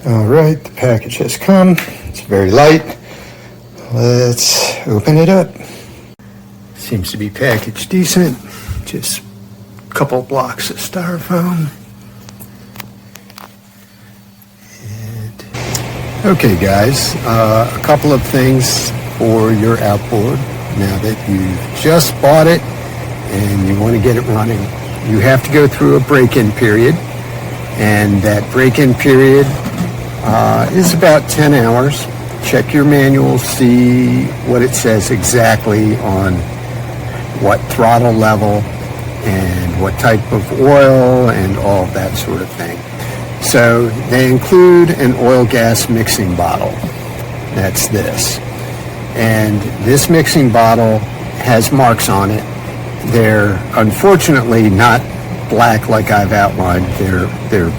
All right, the package has come. It's very light. Let's open it up. Seems to be packaged decent. Just a couple blocks of styrofoam. Okay guys, a couple of things for your outboard. Now that you've just bought it and you want to get it running, you have to go through a break-in period, and that break-in period is about 10 hours. Check your manual, see what it says exactly on what throttle level and what type of oil and all of that sort of thing. So they include an oil gas mixing bottle. That's this. And this mixing bottle has marks on it. They're unfortunately not black like I've outlined. They're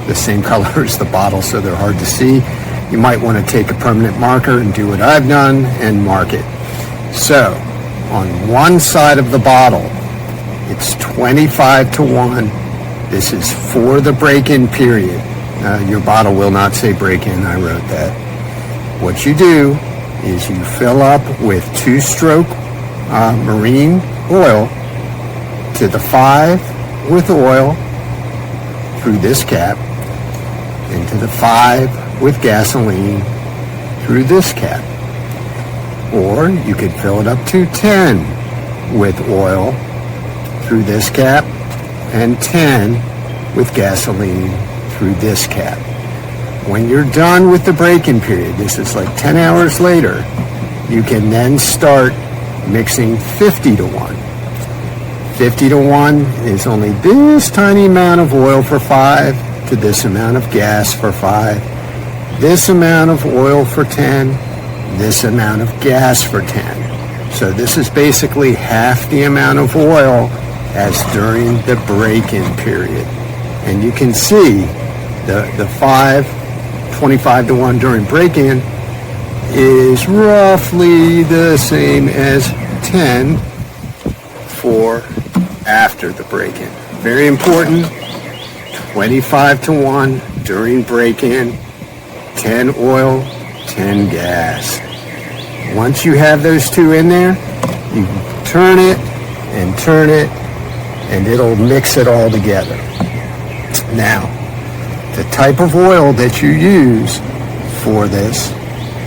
the same color as the bottle, so they're hard to see. You might want to take a permanent marker and do what I've done and mark it. So on one side of the bottle, it's 25-1. This is for the break-in period. Your bottle will not say break-in, I wrote that. What you do is you fill up with 2-stroke marine oil to the 5 with oil through this cap, into the 5 with gasoline through this cap. Or you could fill it up to 10 with oil through this cap and 10 with gasoline through this cap. When you're done with the break-in period, this is like 10 hours later, you can then start mixing 50-1. 50-1 is only this tiny amount of oil for 5 to this amount of gas for 5, this amount of oil for 10, this amount of gas for 10. So this is basically half the amount of oil as during the break-in period. And you can see the 25-1 during break-in is roughly the same as 10 for after the break-in. Very important, 25-1 during break-in, 10 oil, 10 gas. Once you have those two in there, you turn it, and it'll mix it all together. Now, the type of oil that you use for this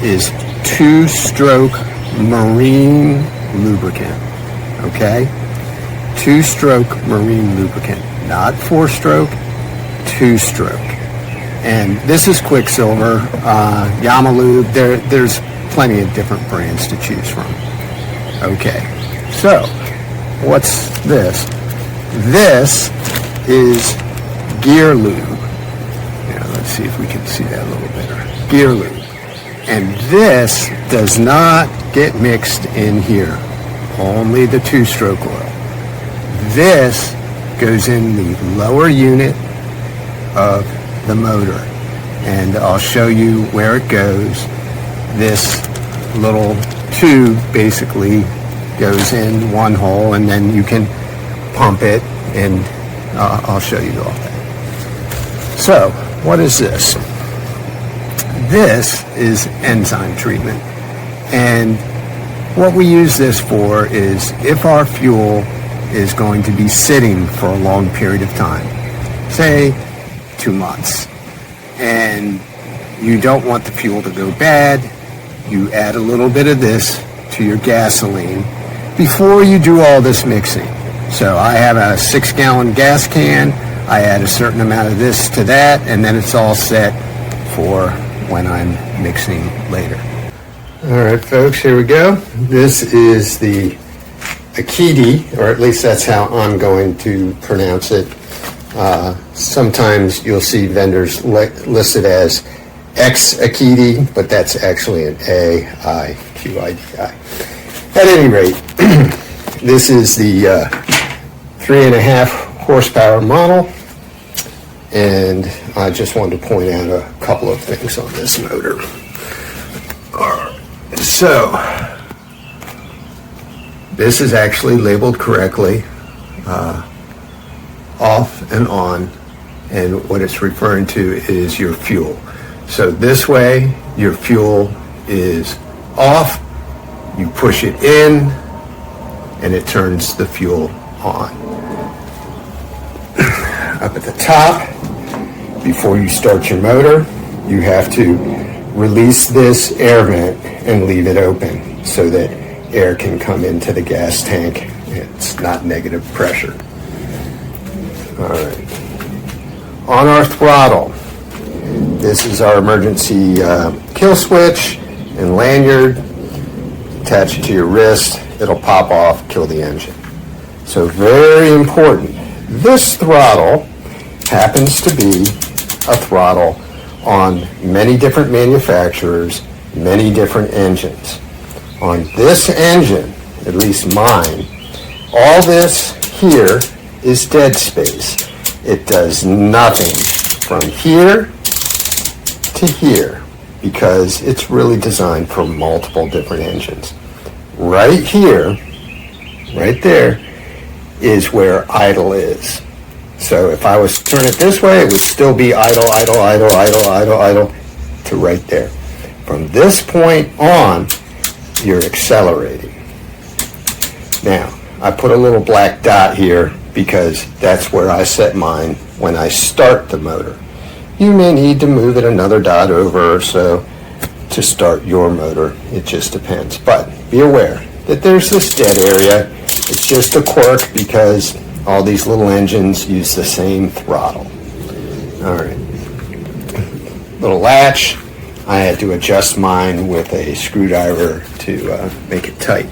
is 2-stroke marine lubricant, okay? 2-stroke marine lubricant, not 4-stroke, 2-stroke. And this is Quicksilver, Yamalube, there's plenty of different brands to choose from. Okay, so what's this? This is gear lube. Yeah, let's see if we can see that a little better. Gear lube. And this does not get mixed in here, only the 2-stroke oil. This goes in the lower unit of the motor, and I'll show you where it goes. This little tube basically goes in one hole, and then you can pump it, and I'll show you all that. So, what is this? This is enzyme treatment, and what we use this for is if our fuel is going to be sitting for a long period of time, say 2 months, and you don't want the fuel to go bad, you add a little bit of this to your gasoline before you do all this mixing. So I have a 6-gallon gas can, I add a certain amount of this to that, and then it's all set for when I'm mixing later. All right, folks, here we go. This is the Aiqidi, or at least that's how I'm going to pronounce it. Sometimes you'll see vendors listed as Aiqidi, but that's actually an Aiqidi. At any rate, this is the 3.5 horsepower model, and I just wanted to point out a couple of things on this motor. All right, so this is actually labeled correctly, off and on, and what it's referring to is your fuel. So this way, your fuel is off, you push it in, and it turns the fuel on. Up at the top, before you start your motor, you have to release this air vent and leave it open so that air can come into the gas tank. It's not negative pressure. All right. On our throttle, this is our emergency kill switch and lanyard. Attach it to your wrist. It'll pop off, kill the engine. So very important. This throttle happens to be a throttle on many different manufacturers, many different engines. On this engine, at least mine, all this here is dead space. It does nothing from here to here because it's really designed for multiple different engines. Right here, right there, is where idle is. So if I was to turn it this way, it would still be idle, idle, idle, idle, idle, idle, to right there. From this point on, you're accelerating. Now, I put a little black dot here because that's where I set mine when I start the motor. You may need to move it another dot over or so to start your motor. It just depends. But be aware that there's this dead area. It's just a quirk because all these little engines use the same throttle. All right. Little latch. I had to adjust mine with a screwdriver to make it tight.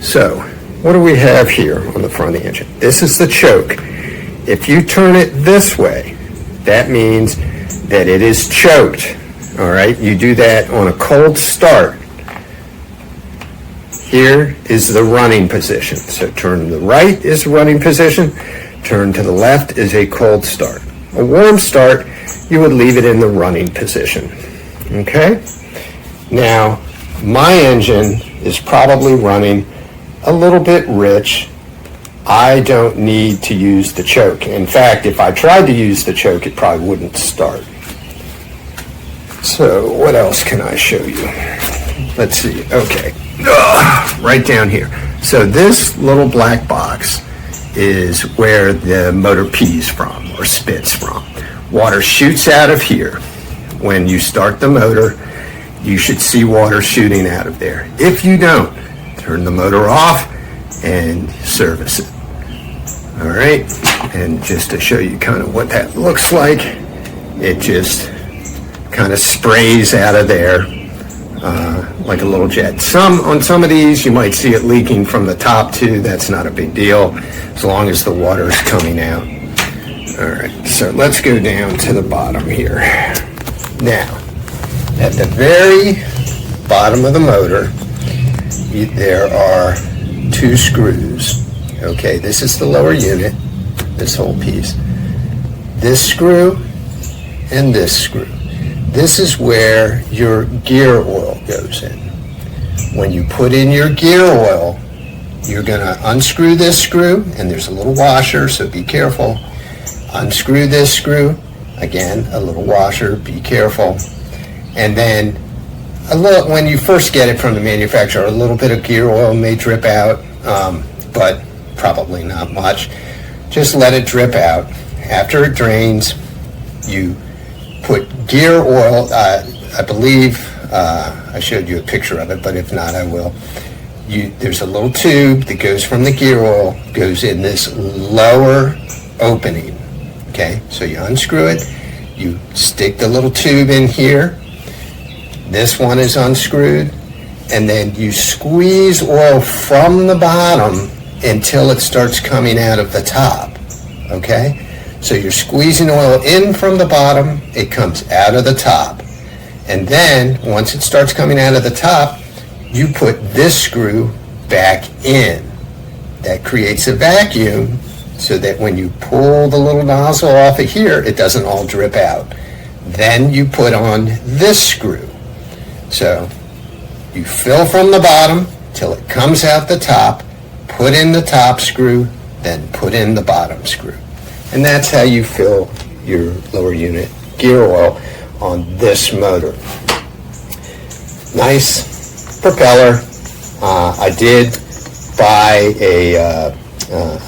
So, what do we have here on the front of the engine? This is the choke. If you turn it this way, that means that it is choked. All right, you do that on a cold start. Here is the running position. So turn to the right is the running position. Turn to the left is a cold start. A warm start, you would leave it in the running position. Okay? Now, my engine is probably running a little bit rich. I don't need to use the choke. In fact, if I tried to use the choke, it probably wouldn't start. So what else can I show you? Let's see. Okay. Right down here. So this little black box is where the motor pees from or spits from. Water shoots out of here. When you start the motor, you should see water shooting out of there. If you don't, turn the motor off and service it. All right, and just to show you kind of what that looks like, it just kind of sprays out of there like a little jet. On some of these, you might see it leaking from the top too. That's not a big deal as long as the water is coming out. All right, so let's go down to the bottom here. Now, at the very bottom of the motor, there are two screws. Okay, this is the lower unit, this whole piece. This screw and this screw. This is where your gear oil goes in. When you put in your gear oil, you're going to unscrew this screw, and there's a little washer, so be careful. Unscrew this screw, again, a little washer, be careful. And then when you first get it from the manufacturer, a little bit of gear oil may drip out, but probably not much. Just let it drip out. After it drains, you put gear oil, I believe I showed you a picture of it, but if not, I will. There's a little tube that goes from the gear oil, goes in this lower opening. Okay, so you unscrew it, you stick the little tube in here, this one is unscrewed, and then you squeeze oil from the bottom until it starts coming out of the top. Okay? So you're squeezing oil in from the bottom, it comes out of the top. And then, once it starts coming out of the top, you put this screw back in. That creates a vacuum so that when you pull the little nozzle off of here, it doesn't all drip out. Then you put on this screw. So you fill from the bottom till it comes out the top, put in the top screw, then put in the bottom screw. And that's how you fill your lower unit gear oil on this motor. Nice propeller. I did buy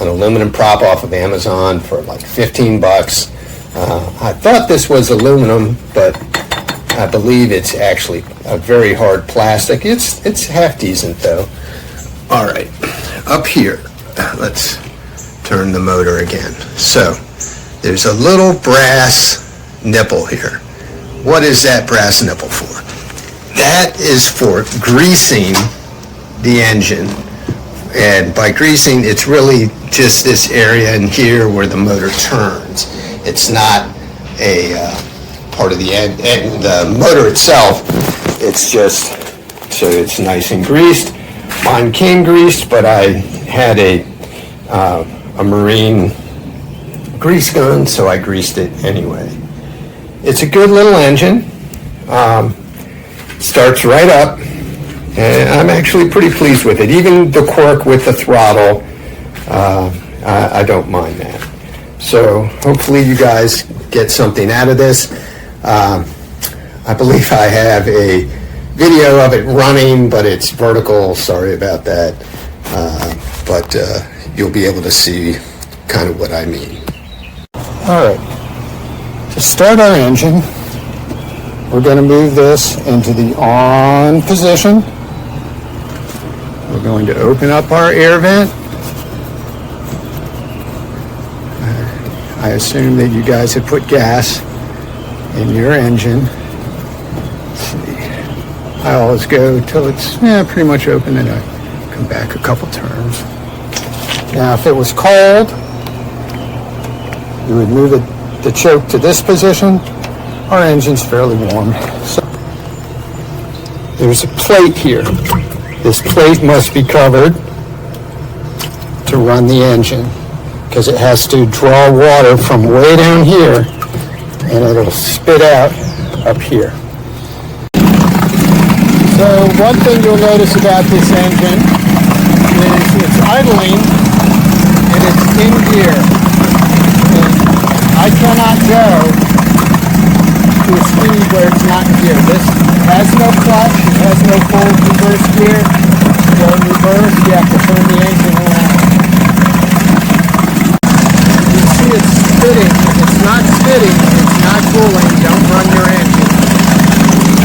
an aluminum prop off of Amazon for like 15 bucks. I thought this was aluminum, but I believe it's actually a very hard plastic. It's half decent though. All right, up here, let's turn the motor again. So there's a little brass nipple here. What is that brass nipple for? That is for greasing the engine. And by greasing, it's really just this area in here where the motor turns. It's not a part of the end. And the motor itself, it's just so it's nice and greased. Mine came greased, but I had a marine grease gun, so I greased it anyway. It's a good little engine. Starts right up, and I'm actually pretty pleased with it. Even the quirk with the throttle, I don't mind that. So hopefully you guys get something out of this. I believe I have a video of it running, but it's vertical. Sorry about that. But you'll be able to see kind of what I mean. All right. To start our engine, we're going to move this into the on position. We're going to open up our air vent. I assume that you guys have put gas in your engine. Let's see. I always go till it's pretty much open, and I come back a couple turns. Now, if it was cold, you would move the choke to this position. Our engine's fairly warm. So there's a plate here. This plate must be covered to run the engine because it has to draw water from way down here and it'll spit out up here. So one thing you'll notice about this engine is it's idling and it's in gear. And I cannot go to a speed where it's not in gear. This has no clutch, it has no full reverse gear. To go in reverse, you have to turn the engine around. You see it's spitting. If it's not spitting, it's not cooling, don't run your engine.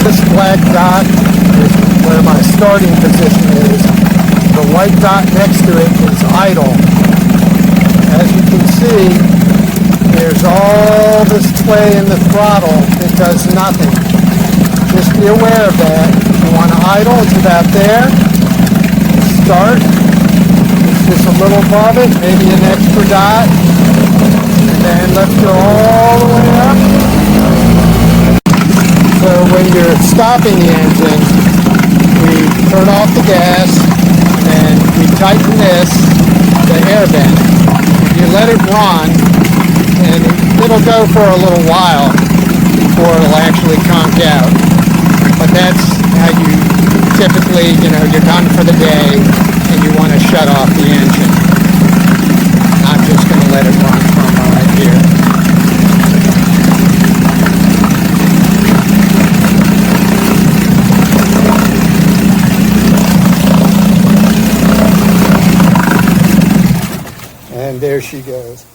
This black dot is where my starting position is. The white dot next to it is idle. As you can see, there's all this play in the throttle. It does nothing. Just be aware of that. If you want to idle, it's about there. Start. It's just a little above it, maybe an extra dot. And then let's go all the way up. So when you're stopping the engine, we turn off the gas and we tighten this, the air vent. You let it run, and it'll go for a little while before it'll actually conk out. But that's how you typically, you're done for the day and you want to shut off the engine. I'm just going to let it run for a moment here. And there she goes.